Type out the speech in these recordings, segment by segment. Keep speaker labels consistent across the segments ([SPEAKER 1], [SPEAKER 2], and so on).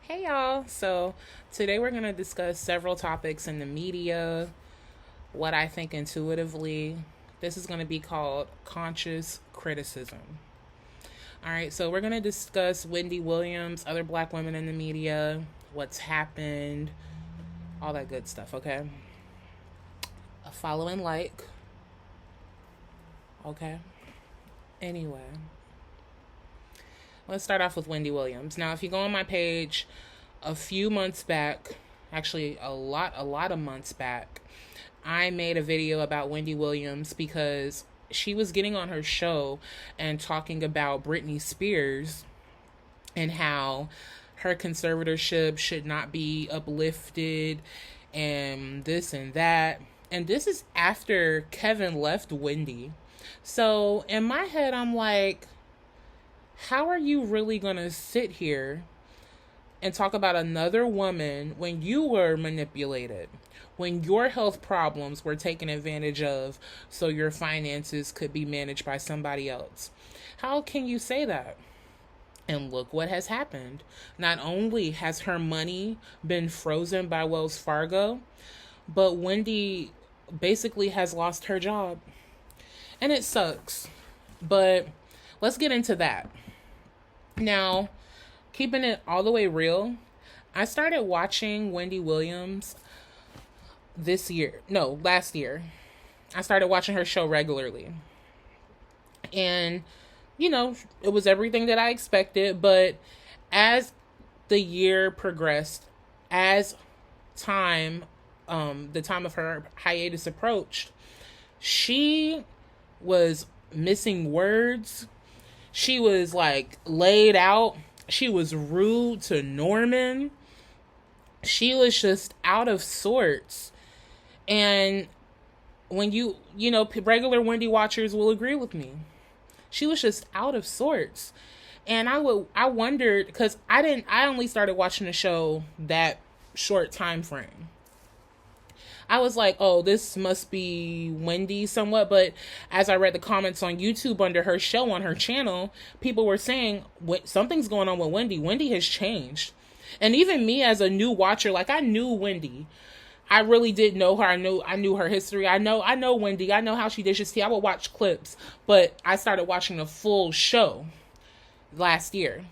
[SPEAKER 1] Hey y'all. So today we're going to discuss several topics in the media, what I think intuitively. This is going to be called conscious criticism. All right, so we're going to discuss Wendy Williams, other black women in the media, what's happened, all that good stuff, okay? A follow and like. Okay. Anyway, let's start off with Wendy Williams. Now, if you go on my page a few months back, actually a lot of months back, I made a video about Wendy Williams because she was getting on her show and talking about Britney Spears and how her conservatorship should not be uplifted and this and that. And this is after Kevin left Wendy. So in my head, I'm like, how are you really going to sit here and talk about another woman when you were manipulated, when your health problems were taken advantage of so your finances could be managed by somebody else? How can you say that? And look what has happened. Not only has her money been frozen by Wells Fargo, but Wendy basically has lost her job. And it sucks. But let's get into that. Now, keeping it all the way real, I started watching Wendy Williams last year. I started watching her show regularly. And, it was everything that I expected. But as the year progressed, as the time of her hiatus approached, she was missing words. She was like laid out. She was rude to Norman. She was just out of sorts. And when regular Wendy watchers will agree with me. She was just out of sorts. And I wondered, because I only started watching the show that short time frame. I was like, oh, this must be Wendy somewhat. But as I read the comments on YouTube under her show on her channel, people were saying, something's going on with Wendy. Wendy has changed. And even me as a new watcher, like, I knew Wendy. I really did know her. I knew her history. I know Wendy. I know how she dishes tea. I would watch clips. But I started watching the full show last year.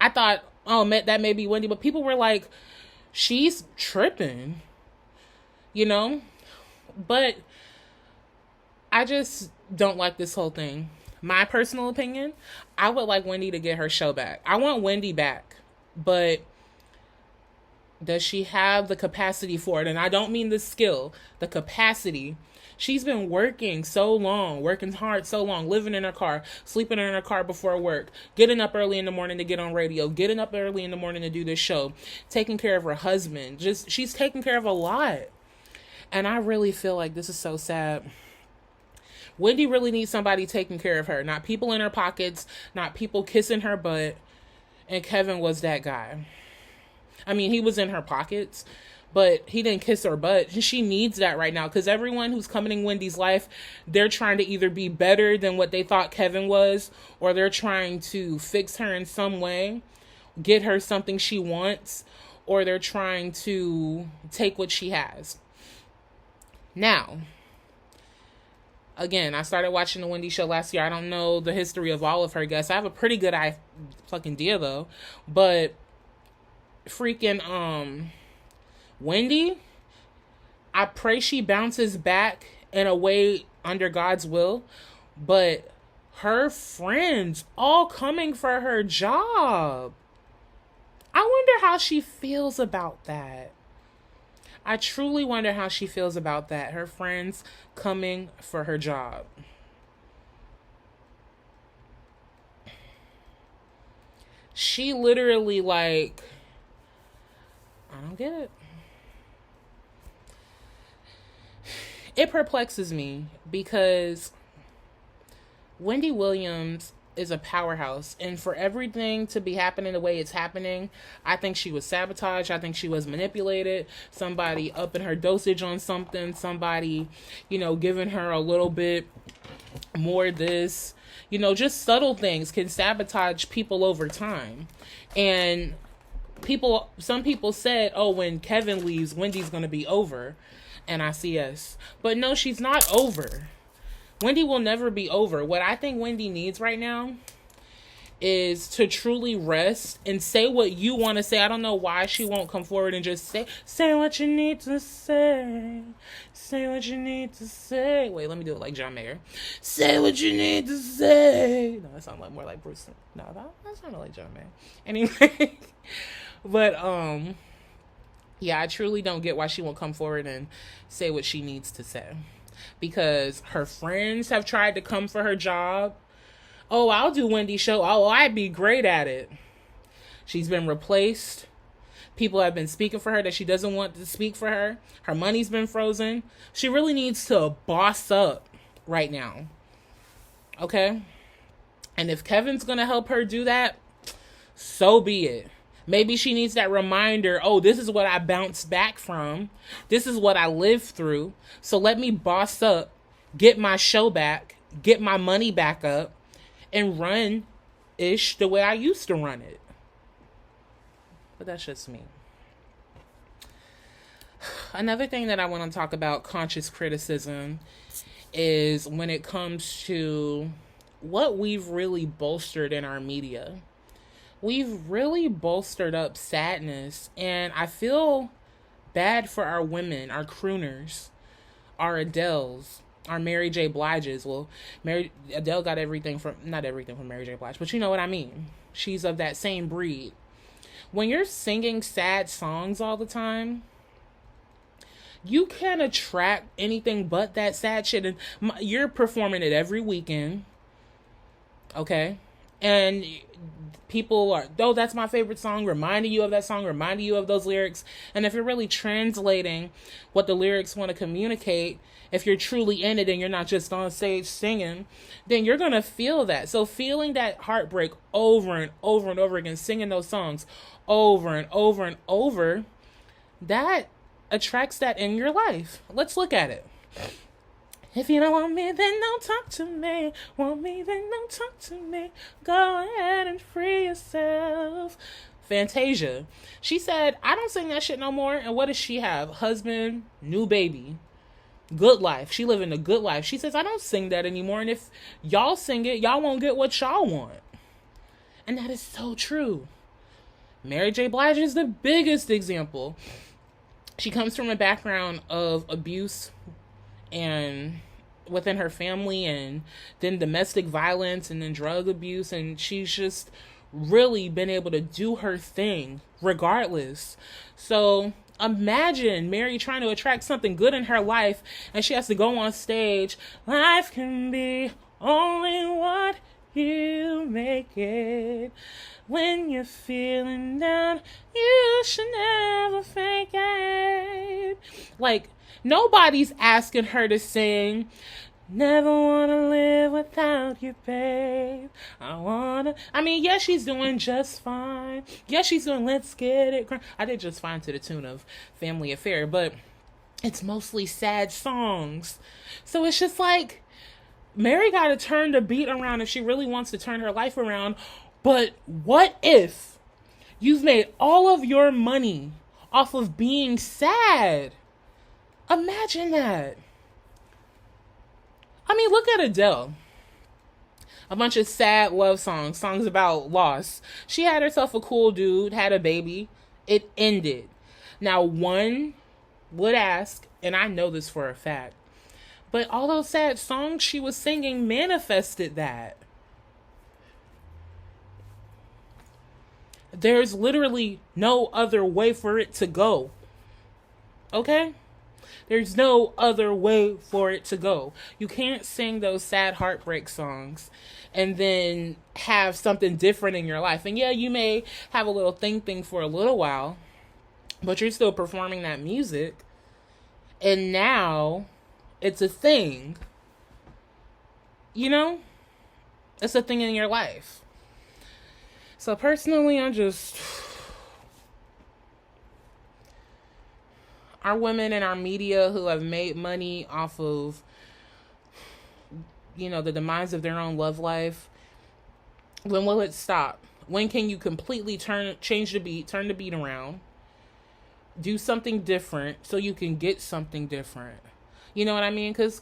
[SPEAKER 1] I thought, oh, that may be Wendy. But people were like, she's tripping. But I just don't like this whole thing. My personal opinion, I would like Wendy to get her show back. I want Wendy back, but does she have the capacity for it? And I don't mean the skill, the capacity. She's been working hard so long, living in her car, sleeping in her car before work, getting up early in the morning to get on radio, getting up early in the morning to do this show, taking care of her husband. She's taking care of a lot. And I really feel like this is so sad. Wendy really needs somebody taking care of her. Not people in her pockets, not people kissing her butt. And Kevin was that guy. I mean, he was in her pockets, but he didn't kiss her butt. She needs that right now, because everyone who's coming in Wendy's life, they're trying to either be better than what they thought Kevin was, or they're trying to fix her in some way, get her something she wants, or they're trying to take what she has. Now, again, I started watching the Wendy show last year. I don't know the history of all of her guests. I have a pretty good idea though. But freaking Wendy, I pray she bounces back in a way under God's will. But her friends all coming for her job. I wonder how she feels about that. I truly wonder how she feels about that. Her friends coming for her job. She literally, I don't get it. It perplexes me because Wendy Williams is a powerhouse, and for everything to be happening the way it's happening, I think she was sabotaged. I think she was manipulated. Somebody upping her dosage on something, somebody, giving her a little bit more just subtle things can sabotage people over time. And Some people said, oh, when Kevin leaves, Wendy's going to be over. And I see yes. But no, she's not over. Wendy will never be over. What I think Wendy needs right now is to truly rest and say what you want to say. I don't know why she won't come forward and just say what you need to say. Say what you need to say. Wait, let me do it like John Mayer. Say what you need to say. No, that sounds like more like Bruce. No, that sounded like John Mayer. Anyway, but yeah, I truly don't get why she won't come forward and say what she needs to say, because her friends have tried to come for her job. Oh, I'll do Wendy's show. Oh, I'd be great at it. She's been replaced. People have been speaking for her that she doesn't want to speak for her. Her money's been frozen. She really needs to boss up right now. Okay? And if Kevin's going to help her do that, so be it. Maybe she needs that reminder, oh, this is what I bounced back from. This is what I lived through. So let me boss up, get my show back, get my money back up, and run-ish the way I used to run it. But that's just me. Another thing that I want to talk about, conscious criticism, is when it comes to what we've really bolstered in our media. We've really bolstered up sadness, and I feel bad for our women, our crooners, our Adeles, our Mary J. Bliges. Well, Adele got not everything from Mary J. Blige, but you know what I mean. She's of that same breed. When you're singing sad songs all the time, you can't attract anything but that sad shit. And you're performing it every weekend. Okay? And people are, oh, that's my favorite song, reminding you of that song, reminding you of those lyrics. And if you're really translating what the lyrics want to communicate, if you're truly in it and you're not just on stage singing, then you're going to feel that. So feeling that heartbreak over and over and over again, singing those songs over and over and over, that attracts that in your life. Let's look at it. If you don't want me, then don't talk to me. Want me, then don't talk to me. Go ahead and free yourself. Fantasia. She said, I don't sing that shit no more. And what does she have? Husband, new baby. Good life. She living a good life. She says, I don't sing that anymore. And if y'all sing it, y'all won't get what y'all want. And that is so true. Mary J. Blige is the biggest example. She comes from a background of abuse and within her family, and then domestic violence, and then drug abuse, and she's just really been able to do her thing regardless. So imagine Mary trying to attract something good in her life, and she has to go on stage. Life can be only what you make it. When you're feeling down, you should never fake it. Like, nobody's asking her to sing, never wanna live without you, babe. I mean, yes, she's doing just fine. Yes, she's doing Let's Get It. I did just fine to the tune of Family Affair, but it's mostly sad songs. So it's just like, Mary gotta turn the beat around if she really wants to turn her life around. But what if you've made all of your money off of being sad? Imagine that. I mean, look at Adele. A bunch of sad love songs about loss. She had herself a cool dude, had a baby. It ended. Now, one would ask, and I know this for a fact, but all those sad songs she was singing manifested that. There's literally no other way for it to go. Okay? There's no other way for it to go. You can't sing those sad heartbreak songs and then have something different in your life. And yeah, you may have a little thing for a little while, but you're still performing that music. And now it's a thing. You know? It's a thing in your life. So personally, our women in our media who have made money off of, the demise of their own love life, when will it stop? When can you completely change the beat, turn the beat around, do something different so you can get something different? You know what I mean? Because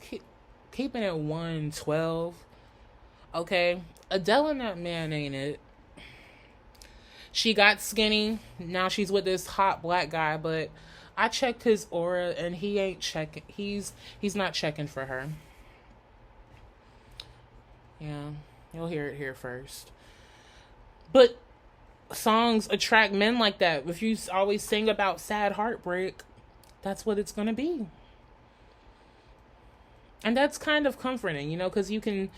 [SPEAKER 1] keeping it 112, okay? Adele and that man ain't it. She got skinny. Now she's with this hot black guy, but I checked his aura and he ain't checking. He's not checking for her. Yeah, you'll hear it here first. But songs attract men like that. If you always sing about sad heartbreak, that's what it's going to be. And that's kind of comforting, you know, because you can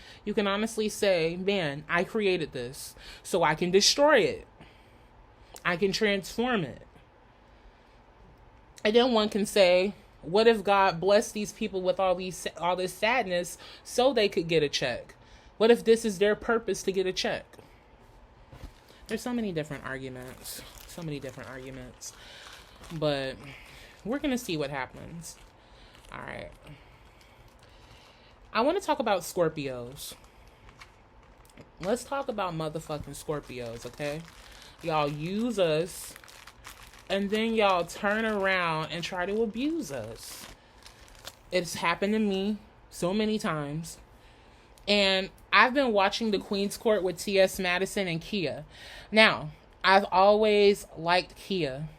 [SPEAKER 1] honestly say, man, I created this, so I can destroy it. I can transform it. And then one can say, what if God blessed these people with all this sadness so they could get a check? What if this is their purpose, to get a check? There's so many different arguments. But we're going to see what happens. All right. I want to talk about Scorpios. Let's talk about motherfucking Scorpios, okay? Y'all use us, and then y'all turn around and try to abuse us. It's happened to me so many times. And I've been watching the Queen's Court with T.S. Madison and Kia. Now, I've always liked Kia,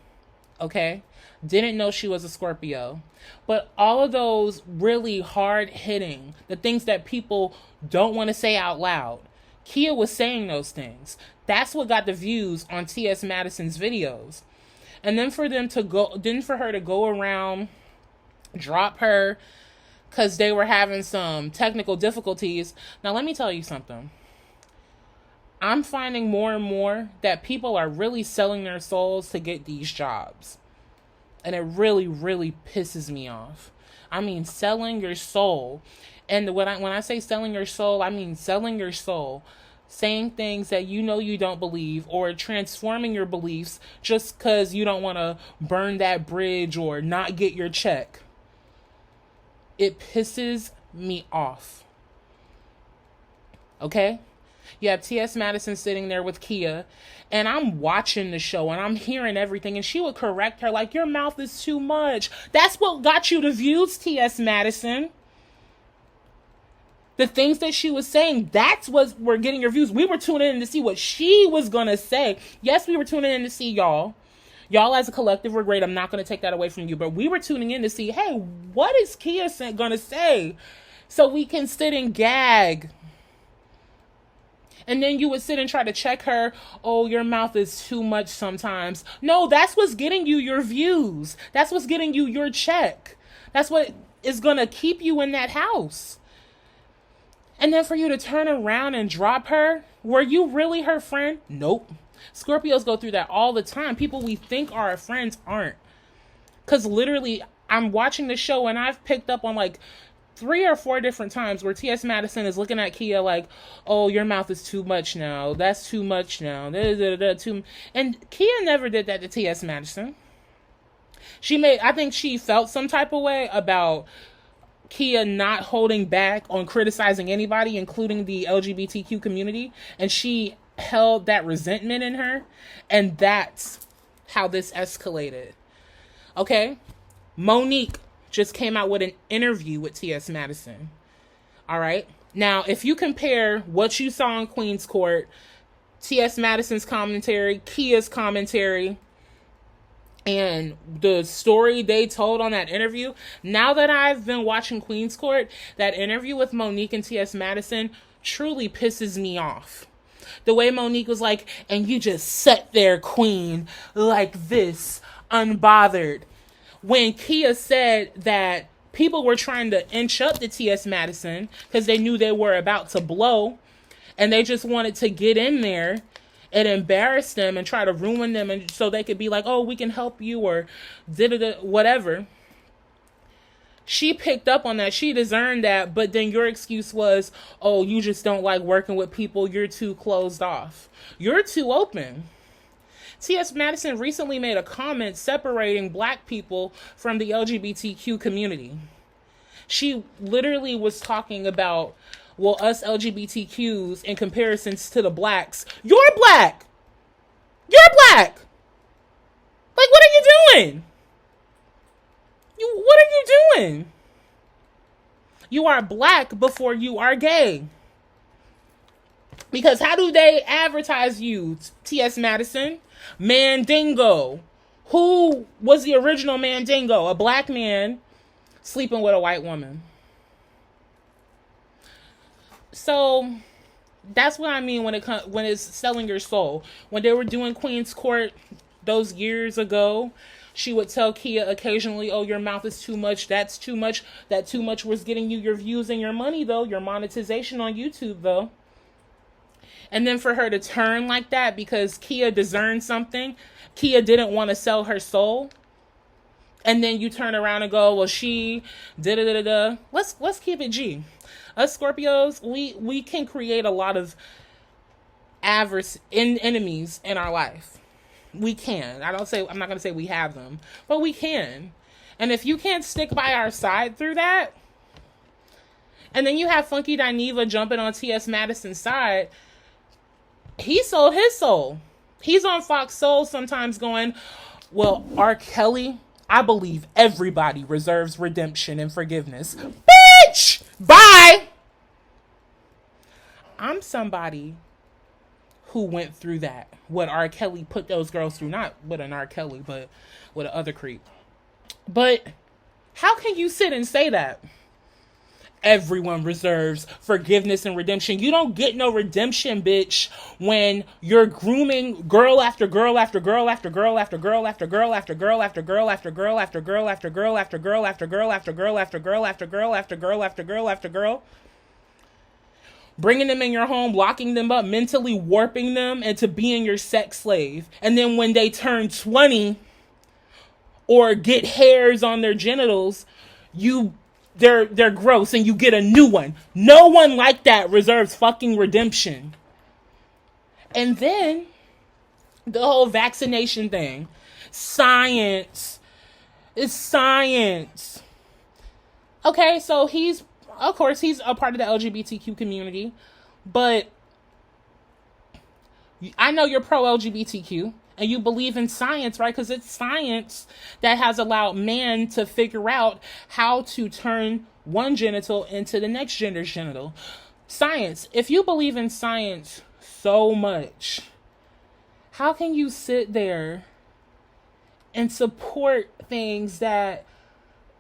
[SPEAKER 1] okay? Didn't know she was a Scorpio. But all of those really hard-hitting, the things that people don't want to say out loud, Kia was saying those things. That's what got the views on T.S. Madison's videos. And then for her to go around, drop her, because they were having some technical difficulties. Now, let me tell you something. I'm finding more and more that people are really selling their souls to get these jobs. And it really, really pisses me off. I mean, selling your soul. And when I say selling your soul, I mean selling your soul. Saying things that you know you don't believe, or transforming your beliefs just because you don't want to burn that bridge or not get your check. It pisses me off. Okay? You have T.S. Madison sitting there with Kia, and I'm watching the show, and I'm hearing everything, and she would correct her like, your mouth is too much. That's what got you the views, T.S. Madison. The things that she was saying, that's what were getting your views. We were tuning in to see what she was going to say. Yes, we were tuning in to see y'all. Y'all as a collective were great. I'm not going to take that away from you. But we were tuning in to see, hey, what is Kia going to say? So we can sit and gag. And then you would sit and try to check her. Oh, your mouth is too much sometimes. No, that's what's getting you your views. That's what's getting you your check. That's what is going to keep you in that house. And then for you to turn around and drop her, were you really her friend? Nope. Scorpios go through that all the time. People we think are our friends aren't. Because literally, I'm watching the show and I've picked up on like 3 or 4 different times where T.S. Madison is looking at Kia like, oh, your mouth is too much now. That's too much now. And Kia never did that to T.S. Madison. I think she felt some type of way about Kia not holding back on criticizing anybody, including the LGBTQ community, and she held that resentment in her, and that's how this escalated. Okay? Monique just came out with an interview with T.S. Madison. All right? Now, if you compare what you saw in Queen's Court, T.S. Madison's commentary, Kia's commentary, and the story they told on that interview, now that I've been watching Queen's Court, that interview with Monique and T.S. Madison truly pisses me off. The way Monique was like, and you just sat there, queen, like this, unbothered. When Kia said that people were trying to inch up to T.S. Madison because they knew they were about to blow, and they just wanted to get in there and embarrass them and try to ruin them, and so they could be like, oh, we can help you, or whatever. She picked up on that. She discerned that, but then your excuse was, oh, you just don't like working with people. You're too closed off. You're too open. T.S. Madison recently made a comment separating black people from the LGBTQ community. She literally was talking about, well, us LGBTQs in comparisons to the blacks. You're black. You're black. Like, what are you doing? What are you doing? You are black before you are gay. Because how do they advertise you, T.S. Madison? Mandingo. Who was the original Mandingo? A black man sleeping with a white woman. So that's what I mean when it's selling your soul. When they were doing Queen's Court those years ago, she would tell Kia occasionally, oh, your mouth is too much. That's too much. That too much was getting you your views and your money, though. Your monetization on YouTube, though. And then for her to turn like that because Kia discerned something, Kia didn't want to sell her soul. And then you turn around and go, well, she da-da-da-da-da. Let's keep it G. Us Scorpios, we can create a lot of enemies in our life. We can. I'm not going to say we have them, but we can. And if you can't stick by our side through that, and then you have Funky Dineva jumping on T.S. Madison's side, he sold his soul. He's on Fox Soul sometimes going, well, R. Kelly, I believe everybody reserves redemption and forgiveness. Bitch! Bye! I'm somebody who went through that. What R. Kelly put those girls through. Not with an R. Kelly, but with an other creep. But how can you sit and say that? Everyone reserves forgiveness and redemption. You don't get no redemption, bitch, when you're grooming girl after girl after girl after girl after girl after girl after girl after girl after girl after girl after girl after girl after girl after girl after girl after girl after girl after girl after girl, bringing them in your home, locking them up, mentally warping them into being your sex slave. And then when they turn 20 or get hairs on their genitals, they're gross and you get a new one. No one like that reserves fucking redemption. And then the whole vaccination thing. Science. It's science. Okay, so he's a part of the LGBTQ community, but I know you're pro-LGBTQ. And you believe in science, right? Because it's science that has allowed man to figure out how to turn one genital into the next gender's genital. Science. If you believe in science so much, how can you sit there and support things that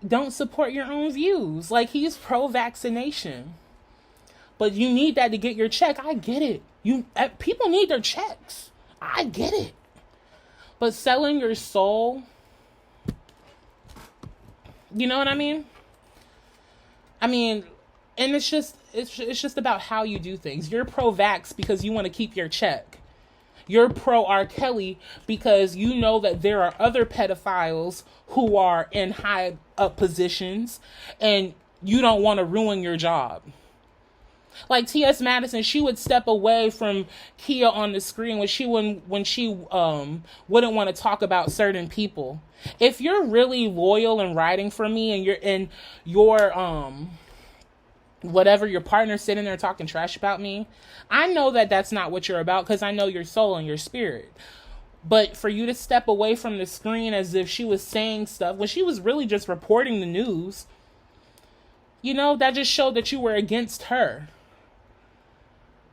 [SPEAKER 1] don't support your own views? Like, he's pro-vaccination, but you need that to get your check. I get it. People need their checks. I get it. But selling your soul, you know what I mean? And it's just about how you do things. You're pro-vax because you want to keep your check. You're pro R. Kelly because you know that there are other pedophiles who are in high up positions and you don't want to ruin your job. Like T.S. Madison, she would step away from Kia on the screen when she wouldn't want to talk about certain people. If you're really loyal and riding for me and you're in your whatever, your partner sitting there talking trash about me, I know that that's not what you're about because I know your soul and your spirit. But for you to step away from the screen as if she was saying stuff when she was really just reporting the news, that just showed that you were against her.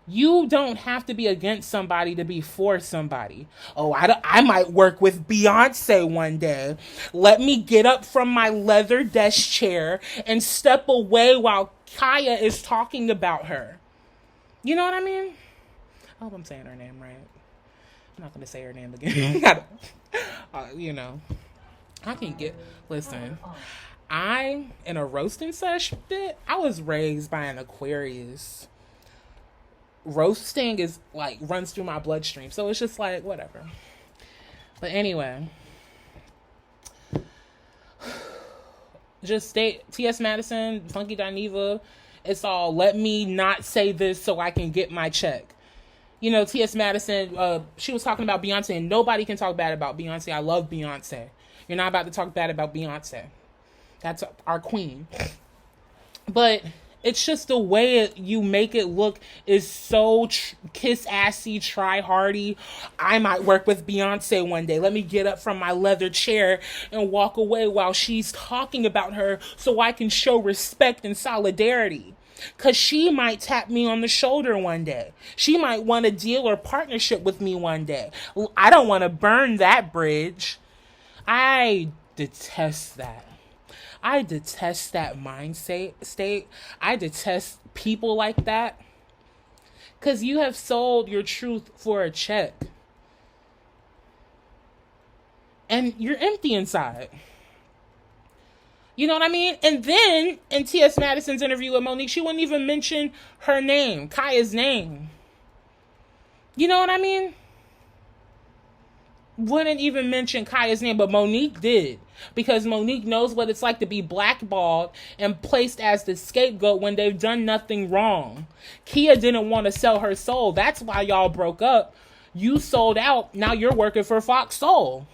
[SPEAKER 1] You don't have to be against somebody to be for somebody. Oh, I might work with Beyonce one day. Let me get up from my leather desk chair and step away while Kaya is talking about her. You know what I mean? I hope I'm saying her name right. I'm not going to say her name again. I can listen. In a roasting session, I was raised by an Aquarius. Roasting is like runs through my bloodstream, so it's just like whatever. But anyway, just stay T.S. Madison, Funky Dineva. It's all let me not say this so I can get my check. T.S. Madison, she was talking about Beyonce, and nobody can talk bad about Beyonce. I love Beyonce. You're not about to talk bad about Beyonce. That's our queen. But It's just the way you make it look is so kiss assy, try hardy. I might work with Beyonce one day. Let me get up from my leather chair and walk away while she's talking about her so I can show respect and solidarity. Because she might tap me on the shoulder one day. She might want a deal or partnership with me one day. I don't want to burn that bridge. I detest that. I detest that mindset state. I detest people like that. Because you have sold your truth for a check. And you're empty inside. You know what I mean? And then in T.S. Madison's interview with Monique, she wouldn't even mention her name, Kaya's name. You know what I mean? Wouldn't even mention Kaya's name, but Monique did. Because Monique knows what it's like to be blackballed and placed as the scapegoat when they've done nothing wrong. Kia didn't want to sell her soul. That's why y'all broke up. You sold out. Now you're working for Fox Soul.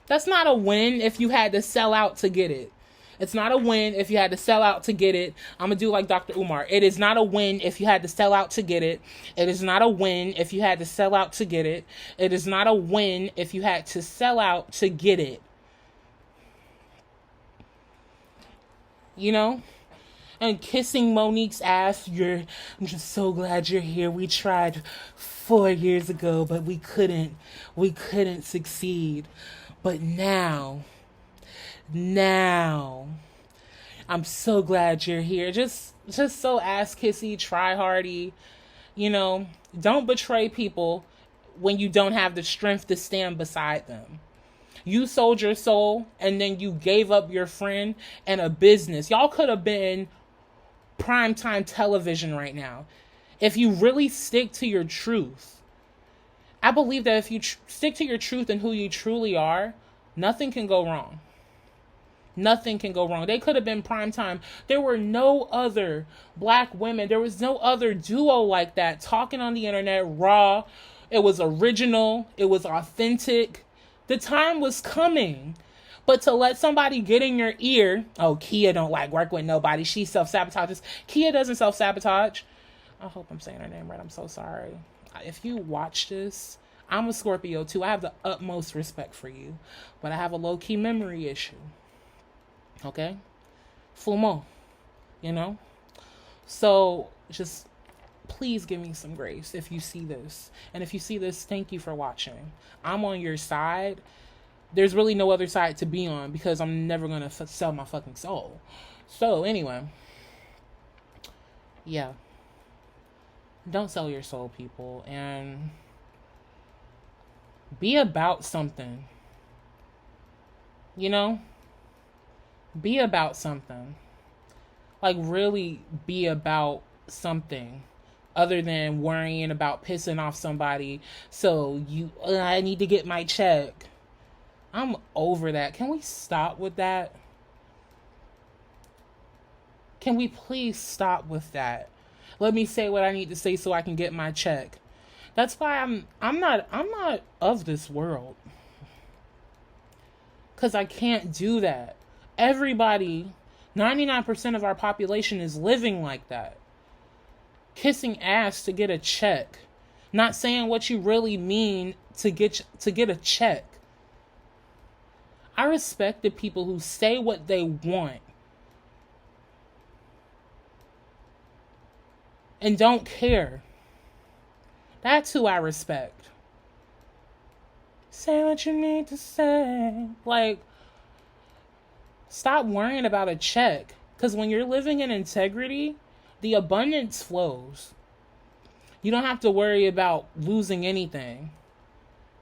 [SPEAKER 1] That's not a win if you had to sell out to get it. It's not a win if you had to sell out to get it. I'm going to do like Dr. Umar. It is not a win if you had to sell out to get it. It is not a win if you had to sell out to get it. It is not a win if you had to sell out to get it. You know? And kissing Monique's ass, I'm just so glad you're here. We tried 4 years ago, but we couldn't succeed. But now, I'm so glad you're here. Just so ass kissy, try hardy. You know, don't betray people when you don't have the strength to stand beside them. You sold your soul and then you gave up your friend and a business. Y'all could have been primetime television right now. If you really stick to your truth. I believe that if you stick to your truth and who you truly are, nothing can go wrong. Nothing can go wrong. They could have been primetime. There were no other black women. There was no other duo like that talking on the internet raw. It was original. It was authentic. The time was coming. But to let somebody get in your ear, oh, Kia don't like work with nobody. She self-sabotages. Kia doesn't self-sabotage. I hope I'm saying her name right. I'm so sorry. If you watch this, I'm a Scorpio too. I have the utmost respect for you. But I have a low-key memory issue. Okay? Full moon. You know? So, just please give me some grace if you see this. And if you see this, thank you for watching. I'm on your side. There's really no other side to be on because I'm never going to sell my fucking soul. So, anyway. Yeah. Don't sell your soul, people. And be about something. You know? Be about something. Like, really be about something. Other than worrying about pissing off somebody. So, I need to get my check. I'm over that. Can we stop with that? Can we please stop with that? Let me say what I need to say so I can get my check. That's why I'm not of this world. 'Cause I can't do that. Everybody, 99% of our population is living like that. Kissing ass to get a check. Not saying what you really mean to get a check. I respect the people who say what they want. And don't care. That's who I respect. Say what you need to say. Like, stop worrying about a check. Because when you're living in integrity, the abundance flows. You don't have to worry about losing anything.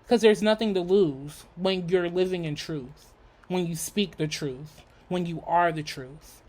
[SPEAKER 1] Because there's nothing to lose when you're living in truth. When you speak the truth. When you are the truth.